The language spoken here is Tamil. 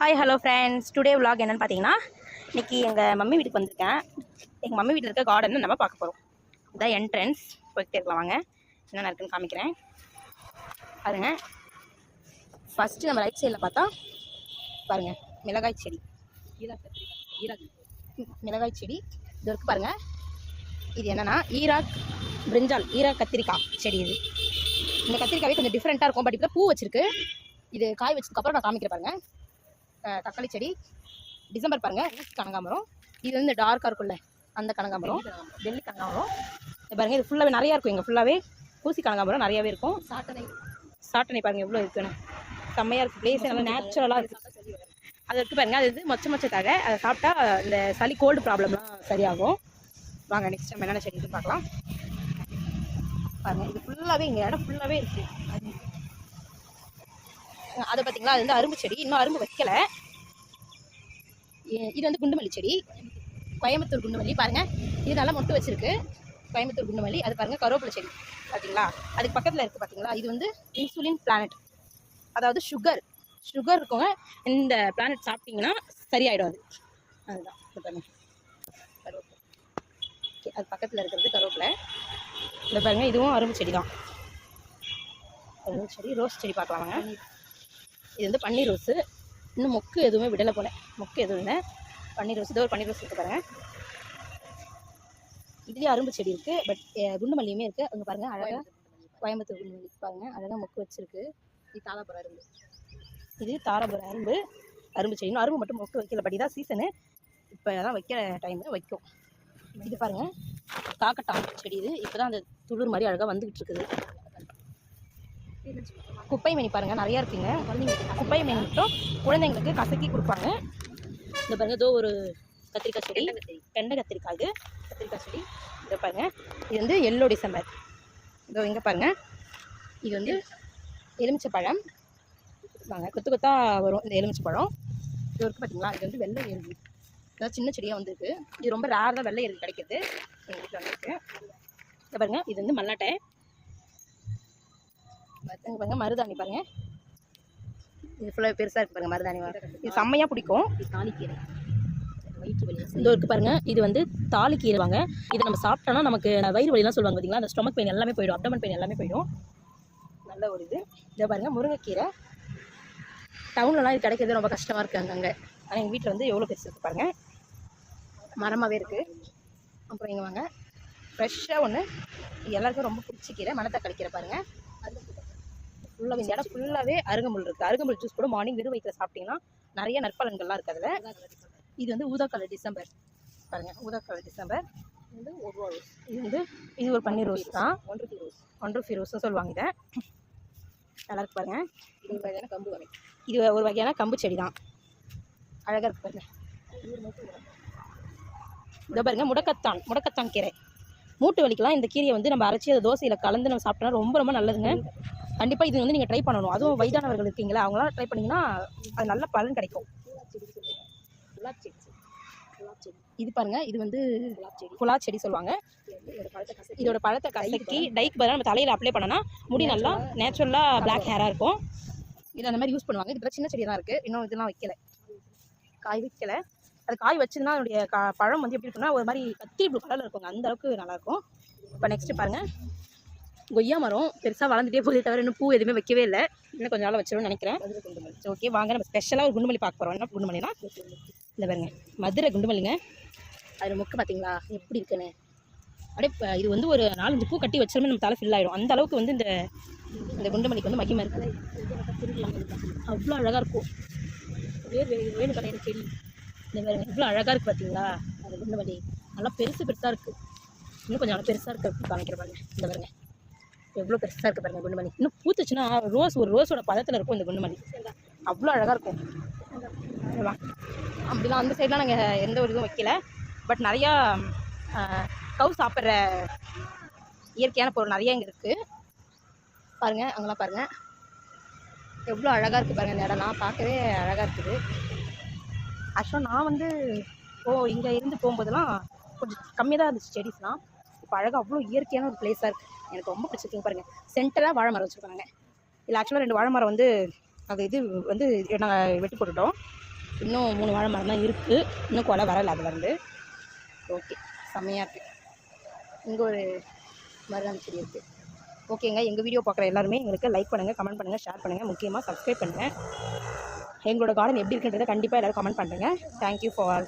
Hi hello friends, today vlog என்னென்னு பார்த்தீங்கன்னா, இன்றைக்கி எங்கள் மம்மி வீட்டுக்கு வந்திருக்கேன். எங்கள் மம்மி வீட்டில் இருக்க கார்டன் நம்ம பார்க்க போகிறோம். இதான் என்ட்ரன்ஸ். போய்கிட்டே இருக்கலாம், வாங்க என்னென்ன இருக்குன்னு காமிக்கிறேன் பாருங்கள். ஃபஸ்ட்டு நம்ம ரைட் சைடில் பார்த்தா பாருங்கள், மிளகாய் செடி, மிளகாய் செடி இது இருக்குது பாருங்கள். இது என்னென்னா ஈராக் பிரிஞ்சால், ஈராக் கத்திரிக்காய் செடி. இந்த கத்திரிக்காவே கொஞ்சம் டிஃப்ரெண்ட்டாக இருக்கும், பட் இப்போ பூ வச்சுருக்கு. இது காய் வச்சதுக்கப்புறம் நான் காமிக்கிறேன் பாருங்கள். தக்காளி செடி, டிசம்பர் பாருங்கள், கனகாம்பரம். இது வந்து டார்க்காக இருக்கும்ல அந்த கனகாம்பரம், டெல்லி கனகாம்பரம். இது பாருங்கள், இது ஃபுல்லாகவே நிறையா இருக்கும். இங்கே ஃபுல்லாகவே ஊசி கனகாம்பரம் நிறையாவே இருக்கும். சாட்டனை பாருங்கள் எவ்வளோ இருக்குன்னு, செம்மையாக இருக்குது. பிளேஸே நல்லா நேச்சுரலாக இருக்குது. அது இருக்குது பாருங்கள். அது வந்து மொச்ச தகை, அதை சாப்பிட்டா இந்த சளி கோல்டு ப்ராப்ளம்லாம் சரியாகும். வாங்க நெக்ஸ்ட் நம்ம என்னென்ன செடி பார்க்கலாம் பாருங்கள். இது ஃபுல்லாகவே இங்கே இடம் ஃபுல்லாகவே இருக்குது. அதை பார்த்தீங்களா, அது வந்து அரும்பு செடி, இன்னும் அரும்பு வைக்கலை. இது வந்து குண்டுமல்லி செடி, கோயம்புத்தூர் குண்டுமல்லி பாருங்கள். இது நல்லா மொட்டு வச்சுருக்கு, கோயம்புத்தூர் குண்டுமல்லி. அது பாருங்கள் கருவேப்பிலை செடி பார்த்தீங்களா, அதுக்கு பக்கத்தில் இருக்குது பார்த்தீங்களா. இது வந்து இன்சுலின் பிளானட், அதாவது சுகர் இருக்கவங்க இந்த பிளானட் சாப்பிட்டிங்கன்னா சரியாயிடும். அதுதான் பாருங்கள் கருவேப்பிலை. ஓகே, அது பக்கத்தில் இருக்கிறது கருவேப்பிலை. இந்த பாருங்கள், இதுவும் அரும்பு செடி தான். அரும்பு செடி. ரோஸ் செடி பார்க்கலாமாங்க. இது வந்து பன்னீர் ரோஸு, இன்னும் மொக்கு எதுவுமே விடலை போல, மொக்கு எதுவும் இல்லை. பன்னீர் ரோஸ், இதோ ஒரு பன்னீர் ரோஸ் இருக்குது பாருங்கள். இதுலேயே அரும்பு செடி இருக்குது, பட் குண்டுமல்லியுமே இருக்குது. அங்கே பாருங்கள் அழகாக கோயம்புத்தூர் குண்டுமல்லி பாருங்கள், அழகாக மொக்கு வச்சுருக்கு. இது தாராபுரம் அரும்பு, இது தாராபுரம் அரும்பு, அரும்பு செடி. இன்னும் அரும்பு மட்டும் மொக்கு வைக்கல, பட் இதான் சீசனு, இப்போ தான் வைக்கிற டைமில் வைக்கும். இது பாருங்கள் காக்கட்டான் செடி. இது இப்போ தான் அந்த துளிர் மாதிரி அழகாக வந்துக்கிட்டு இருக்குது. குப்பை மேனி பாருங்கள் நிறையா இருக்குங்க. குப்பை மேனி மட்டும் குழந்தைங்களுக்கு கசக்கி கொடுப்பாங்க. இந்த பாருங்கள், இதோ ஒரு கத்திரிக்காய் செடி, கெண்டை கத்திரிக்காய். இது கத்திரிக்காய் செடி. இதை பாருங்கள், இது வந்து எல்லோ டிசம்பர். இதோ இங்கே பாருங்கள், இது வந்து எலுமிச்சை பழம். வாங்க கொத்து கொத்தாக வரும் இந்த எலுமிச்சை பழம். இது இருக்குது பார்த்தீங்களா, இது வந்து வெள்ளை எருது. இதாவது சின்ன செடியாக வந்துருக்கு. இது ரொம்ப ரேர் தான் வெள்ளை எருது கிடைக்கிது எங்கள் வீட்டில் வந்துருக்கு. இதை பாருங்கள், இது வந்து மல்லாட்டை. பாருங்கள் மருதாணி பாருங்கள், இது ஃபுல்லாக பெருசாக இருக்குது பாருங்கள் மருதாணி. இது செம்மையாக பிடிக்கும். தாலிக்கீரை இந்த இருக்குது பாருங்கள், இது வந்து தாலிக்கீரை. வாங்க, இது நம்ம சாப்பிட்டோன்னா நமக்கு வயிறு வலிலாம் சொல்லுவாங்க பார்த்தீங்களா, அந்த ஸ்டொமக் பெயின் எல்லாமே போயிடும், அப்டமன் பெயின் எல்லாமே போயிடும். நல்ல ஒரு இது. இதை பாருங்கள் முருங்கைக்கீரை. டவுன்லலாம் இது கிடைக்கிறது ரொம்ப கஷ்டமாக இருக்குது அங்கே. ஆனால் எங்கள் வீட்டில் வந்து எவ்வளோ பெருசு இருக்குது பாருங்கள், மரமாகவே இருக்குது. அப்புறம் இங்கே வாங்க, ஃப்ரெஷ்ஷாக ஒன்று எல்லாருக்கும் ரொம்ப பிடிச்ச கீரை, மணத்தக்காளி கீரை பாருங்கள். ஃபுல்லாக இந்த இடம் ஃபுல்லாகவே அருகம்புல் இருக்குது. அருகம்புல் ஜூஸ் கூட மார்னிங் வெறும் வயிற்றில் சாப்பிட்டிங்கன்னா நிறைய நற்பலன்கள்லாம் இருக்குது அதில். இது வந்து ஊதா கலர் டிசம்பர் பாருங்கள், ஊதா கலர் டிசம்பர். இது வந்து இது ஒரு பன்னீர் ரோஸ் தான், ஒன்றுஃபி ரோஸ்ன்னு சொல்லுவாங்க. இதை நல்லா இருக்கு பாருங்கள். இது வகையான கம்பு வகை, இது ஒரு வகையான கம்பு செடி தான், அழகாக இருக்குது பாருங்கள். இதை பாருங்கள் முடக்கத்தான் கீரை. மூட்டு வலிக்கலாம் இந்த கீரையை வந்து நம்ம அரைச்சி அதை தோசையில் கலந்து நம்ம சாப்பிட்டோம்னா ரொம்ப ரொம்ப நல்லதுங்க. கண்டிப்பாக இது வந்து நீங்கள் ட்ரை பண்ணணும். அதுவும் வயதானவர்கள் இருக்கீங்களா, அவங்களாம் ட்ரை பண்ணிங்கன்னா அது நல்ல பலன் கிடைக்கும். இது பாருங்கள், இது வந்து புலா செடி சொல்லுவாங்க. இதோட பழத்தை கசக்கி டைக்கு பதிலாக நம்ம தலையில் அப்ளை பண்ணோன்னா முடி நல்லா நேச்சுரலாக பிளாக் ஹேராக இருக்கும். இது அந்த மாதிரி யூஸ் பண்ணுவாங்க. இது சின்ன செடி தான் இருக்குது, இன்னும் இதெல்லாம் வைக்கலை, காய் வைக்கலை. அது காய் வச்சுருந்தா அதனுடைய பழம் வந்து எப்படி இருக்குன்னா ஒரு மாதிரி கத்தி ப்ளூ கலரில் இருக்குங்க, அந்த அளவுக்கு நல்லாயிருக்கும். இப்போ நெக்ஸ்ட்டு பாருங்கள், கொய்யா மரம் பெருசாக வளர்ந்துட்டே போதே தவிர இன்னும் பூ எதுவுமே வைக்கவே இல்லை. இன்னும் கொஞ்சம் நாள் வச்சிருன்னு நினைக்கிறேன். ஓகே, வாங்க நம்ம ஸ்பெஷலாக ஒரு குண்டுமல்லி பார்க்க போகிறோம். என்ன குண்டுமல்லினா இல்லை பாருங்க, மதுரை குண்டுமல்லிங்க. அதில் மொக்கு பார்த்தீங்களா எப்படி இருக்குன்னு. அப்படியே இது வந்து ஒரு 4-5 பூ கட்டி வச்சிருமே நம்ம தலை ஃபில் ஆகிடும். அந்த அளவுக்கு வந்து இந்த குண்டுமல்லிக்கு வந்து மகிமை இருக்குது. அவ்வளோ அழகாக இருக்கும். வேணும் கடையிற செடி. இந்த பாருங்க இவ்வளோ அழகாக இருக்குது பார்த்தீங்களா அந்த குண்டுமல்லி. நல்லா பெருசாக இருக்குது. இன்னும் கொஞ்சம் நல்லா பெருசாக இருக்குது காமிக்கிற பாருங்க. இந்த பாருங்க எவ்வளோ பெருசாக இருக்குது பாருங்கள் குண்டுமல்லி. இன்னும் பூத்துச்சுன்னா ஒரு ரோஸோட பதத்தில் இருக்கும் இந்த குண்டுமல்லி, அவ்வளோ அழகாக இருக்கும். அப்படிலாம் அந்த சைட்லாம் நாங்கள் எந்த ஒரு இதுவும் வைக்கல, பட் நிறையா கவு சாப்பிட்ற இயற்கையான பொருள் நிறையா இங்கே இருக்குது பாருங்கள். அங்கெல்லாம் பாருங்கள் எவ்வளோ அழகாக இருக்குது பாருங்கள். இந்த இடம்லாம் பார்க்கவே அழகாக இருக்குது. ஆக்சுவலாக நான் வந்து இங்கே இருந்து போகும்போதெல்லாம் கொஞ்சம் கம்மியாக தான் இருந்துச்சு செடிஸ்லாம். இப்போ அழகாக அவ்வளோ இயற்கையான ஒரு பிளேஸாக இருக்குது. எனக்கு ரொம்ப பிடிச்சிருக்கீங்க பாருங்கள். சென்டராக வாழை மரம் வச்சுருக்காங்க. இல்லை ஆக்சுவலாக 2 வாழை மரம் வந்து அது இது வந்து நாங்கள் வெட்டி போட்டுட்டோம். இன்னும் 3 வாழை மரம் தான் இருக்குது, இன்னும் கொலை வரலை அதுலேருந்து. ஓகே, செம்மையாக இருக்குது. இங்கே ஒரு மருதாணி செடி இருக்குது. ஓகேங்க, எங்கள் வீடியோ பார்க்குற எல்லாருமே எங்களுக்கு லைக் பண்ணுங்கள், கமெண்ட் பண்ணுங்கள், ஷேர் பண்ணுங்கள், முக்கியமாக சப்ஸ்கிரைப் பண்ணுங்கள். எங்களோட கார்டன் எப்படி இருக்குன்றதை கண்டிப்பாக எல்லோரும் கமெண்ட் பண்ணுங்கள். Thank you for all.